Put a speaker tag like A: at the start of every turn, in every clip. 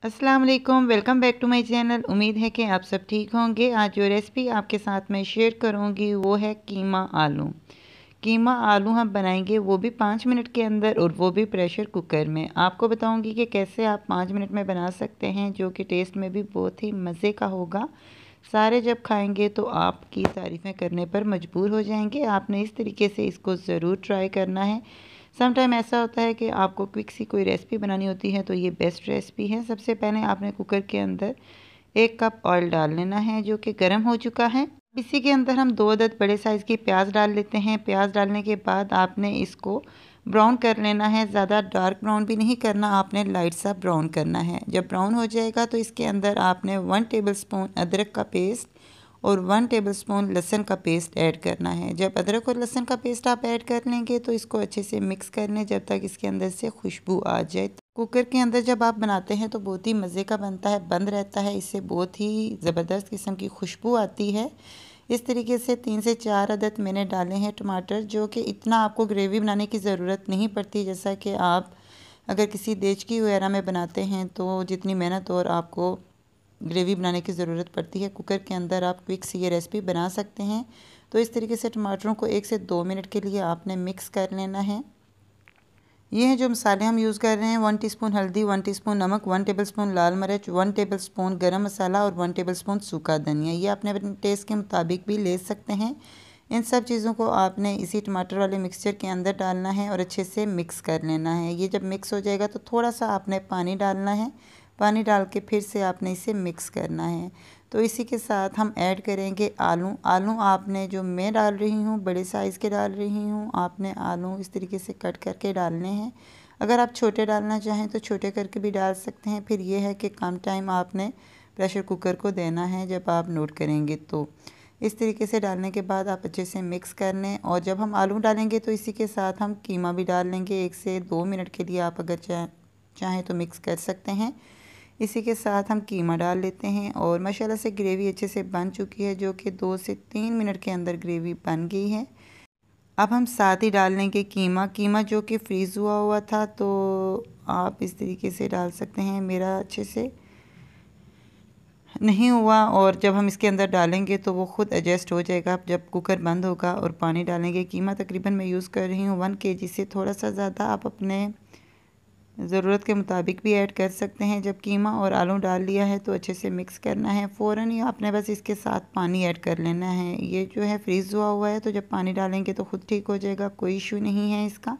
A: अस्सलाम वालेकुम, welcome back to my channel. उम्मीद है कि आप सब ठीक होंगे। आज जो रेसिपी आपके साथ मैं शेयर करूंगी वो है कीमा आलू। कीमा आलू हम बनाएंगे वो भी 5 मिनट के अंदर, और वो भी प्रेशर कुकर में। आपको बताऊंगी कि कैसे आप 5 मिनट में बना सकते हैं, जो कि टेस्ट में भी बहुत ही मज़े का होगा। सारे जब खाएंगे तो आपकी तारीफ़ें करने पर मजबूर हो जाएंगे। आपने इस तरीके से इसको ज़रूर ट्राई करना है। सम टाइम ऐसा होता है कि आपको क्विक सी कोई रेसिपी बनानी होती है, तो ये बेस्ट रेसिपी है। सबसे पहले आपने कुकर के अंदर 1 कप ऑयल डाल लेना है, जो कि गर्म हो चुका है। इसी के अंदर हम 2 अदद बड़े साइज़ की प्याज डाल लेते हैं। प्याज डालने के बाद आपने इसको ब्राउन कर लेना है। ज़्यादा डार्क ब्राउन भी नहीं करना, आपने लाइट सा ब्राउन करना है। जब ब्राउन हो जाएगा तो इसके अंदर आपने 1 टेबलस्पून अदरक का पेस्ट और 1 टेबलस्पून लहसुन का पेस्ट ऐड करना है। जब अदरक और लहसुन का पेस्ट आप ऐड कर लेंगे तो इसको अच्छे से मिक्स कर लें जब तक इसके अंदर से खुशबू आ जाए। कुकर के अंदर जब आप बनाते हैं तो बहुत ही मज़े का बनता है, बंद रहता है, इससे बहुत ही ज़बरदस्त किस्म की खुशबू आती है। इस तरीके से 3 से 4 अदद मैंने डाले हैं टमाटर, जो कि इतना आपको ग्रेवी बनाने की ज़रूरत नहीं पड़ती। जैसा कि आप अगर किसी देचकी वगैरह में बनाते हैं तो जितनी मेहनत और आपको ग्रेवी बनाने की ज़रूरत पड़ती है, कुकर के अंदर आप क्विक से ये रेसिपी बना सकते हैं। तो इस तरीके से टमाटरों को 1 से 2 मिनट के लिए आपने मिक्स कर लेना है। ये हैं जो मसाले हम यूज़ कर रहे हैं। 1 टीस्पून हल्दी, 1 टीस्पून नमक, 1 टेबलस्पून लाल मिर्च, 1 टेबलस्पून गरम मसाला और 1 टेबलस्पून सूखा धनिया। ये आपने अपने टेस्ट के मुताबिक भी ले सकते हैं। इन सब चीज़ों को आपने इसी टमाटर वाले मिक्सचर के अंदर डालना है और अच्छे से मिक्स कर लेना है। ये जब मिक्स हो जाएगा तो थोड़ा सा आपने पानी डालना है। पानी डाल के फिर से आपने इसे मिक्स करना है। तो इसी के साथ हम ऐड करेंगे आलू। आलू आपने जो मैं डाल रही हूँ बड़े साइज़ के डाल रही हूँ, आपने आलू इस तरीके से कट करके डालने हैं। अगर आप छोटे डालना चाहें तो छोटे करके भी डाल सकते हैं। फिर ये है कि कम टाइम आपने प्रेशर कुकर को देना है जब आप नोट करेंगे। तो इस तरीके से डालने के बाद आप अच्छे से मिक्स कर लें। और जब हम आलू डालेंगे तो इसी के साथ हम कीमा भी डाल लेंगे। 1 से 2 मिनट के लिए आप अगर चाहें तो मिक्स कर सकते हैं। इसी के साथ हम कीमा डाल लेते हैं और माशाल्लाह से ग्रेवी अच्छे से बन चुकी है, जो कि 2 से 3 मिनट के अंदर ग्रेवी बन गई है। अब हम साथ ही डाल लेंगे कीमा जो कि फ्रीज़ हुआ हुआ था, तो आप इस तरीके से डाल सकते हैं। मेरा अच्छे से नहीं हुआ, और जब हम इसके अंदर डालेंगे तो वो ख़ुद एडजस्ट हो जाएगा जब कुकर बंद होगा। और पानी डालेंगे। कीमा तकरीबन मैं यूज़ कर रही हूँ 1 केजी से थोड़ा सा ज़्यादा, आप अपने ज़रूरत के मुताबिक भी ऐड कर सकते हैं। जब कीमा और आलू डाल लिया है तो अच्छे से मिक्स करना है। फ़ौरन ही आपने बस इसके साथ पानी ऐड कर लेना है। ये जो है फ्रीज़ हुआ है, तो जब पानी डालेंगे तो ख़ुद ठीक हो जाएगा, कोई इशू नहीं है इसका।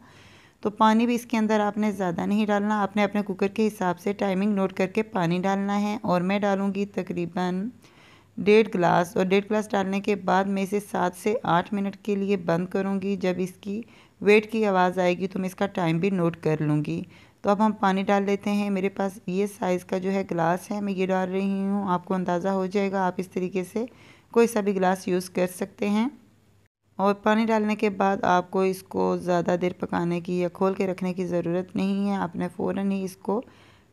A: तो पानी भी इसके अंदर आपने ज़्यादा नहीं डालना, आपने अपने कुकर के हिसाब से टाइमिंग नोट करके पानी डालना है। और मैं डालूँगी तकरीबन 1.5 गिलास, और 1.5 गिलास डालने के बाद मैं इसे 7 से 8 मिनट के लिए बंद करूँगी। जब इसकी वेट की आवाज़ आएगी तो मैं इसका टाइम भी नोट कर लूँगी। तो अब हम पानी डाल लेते हैं। मेरे पास ये साइज़ का जो है गिलास है, मैं ये डाल रही हूँ। आपको अंदाज़ा हो जाएगा, आप इस तरीके से कोई सा भी गिलास यूज़ कर सकते हैं। और पानी डालने के बाद आपको इसको ज़्यादा देर पकाने की या खोल के रखने की ज़रूरत नहीं है। आपने फ़ौरन ही इसको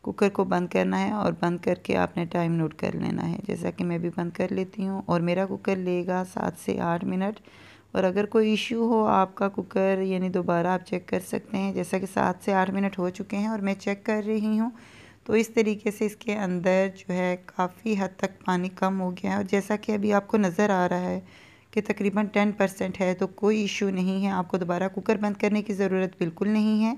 A: कुकर को बंद करना है और बंद करके आपने टाइम नोट कर लेना है। जैसा कि मैं भी बंद कर लेती हूँ, और मेरा कुकर लेगा 7 से 8 मिनट। और अगर कोई इशू हो आपका कुकर, यानी दोबारा आप चेक कर सकते हैं। जैसा कि 7 से 8 मिनट हो चुके हैं और मैं चेक कर रही हूँ, तो इस तरीके से इसके अंदर जो है काफ़ी हद तक पानी कम हो गया है। और जैसा कि अभी आपको नज़र आ रहा है कि तकरीबन 10% है, तो कोई इशू नहीं है। आपको दोबारा कुकर बंद करने की ज़रूरत बिल्कुल नहीं है।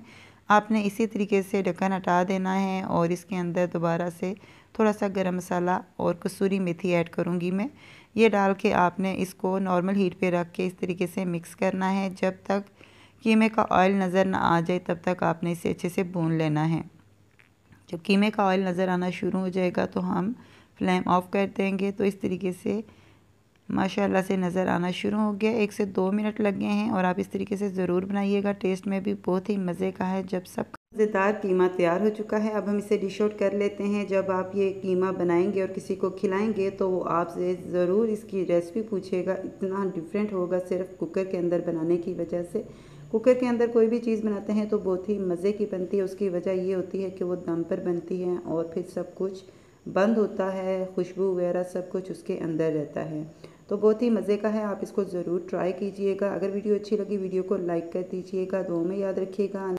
A: आपने इसी तरीके से ढक्कन हटा देना है और इसके अंदर दोबारा से थोड़ा सा गरम मसाला और कसूरी मेथी ऐड करूँगी मैं। ये डाल के आपने इसको नॉर्मल हीट पे रख के इस तरीके से मिक्स करना है। जब तक कीमे का ऑयल नज़र ना आ जाए तब तक आपने इसे अच्छे से भून लेना है। जब कीमे का ऑयल नज़र आना शुरू हो जाएगा तो हम फ्लेम ऑफ कर देंगे। तो इस तरीके से माशाल्लाह से नज़र आना शुरू हो गया। 1 से 2 मिनट लग गए हैं, और आप इस तरीके से ज़रूर बनाइएगा। टेस्ट में भी बहुत ही मज़े का है। जब सब मज़ेदार कीमा तैयार हो चुका है, अब हम इसे डिश आउट कर लेते हैं। जब आप ये कीमा बनाएंगे और किसी को खिलाएंगे तो वो आपसे ज़रूर इसकी रेसिपी पूछेगा। इतना डिफरेंट होगा सिर्फ कुकर के अंदर बनाने की वजह से। कुकर के अंदर कोई भी चीज़ बनाते हैं तो बहुत ही मज़े की बनती है। उसकी वजह ये होती है कि वो दम पर बनती है और फिर सब कुछ बंद होता है, खुशबू वगैरह सब कुछ उसके अंदर रहता है। तो बहुत ही मज़े का है, आप इसको ज़रूर ट्राई कीजिएगा। अगर वीडियो अच्छी लगी वीडियो को लाइक कर दीजिएगा। दुआ में याद रखिएगा।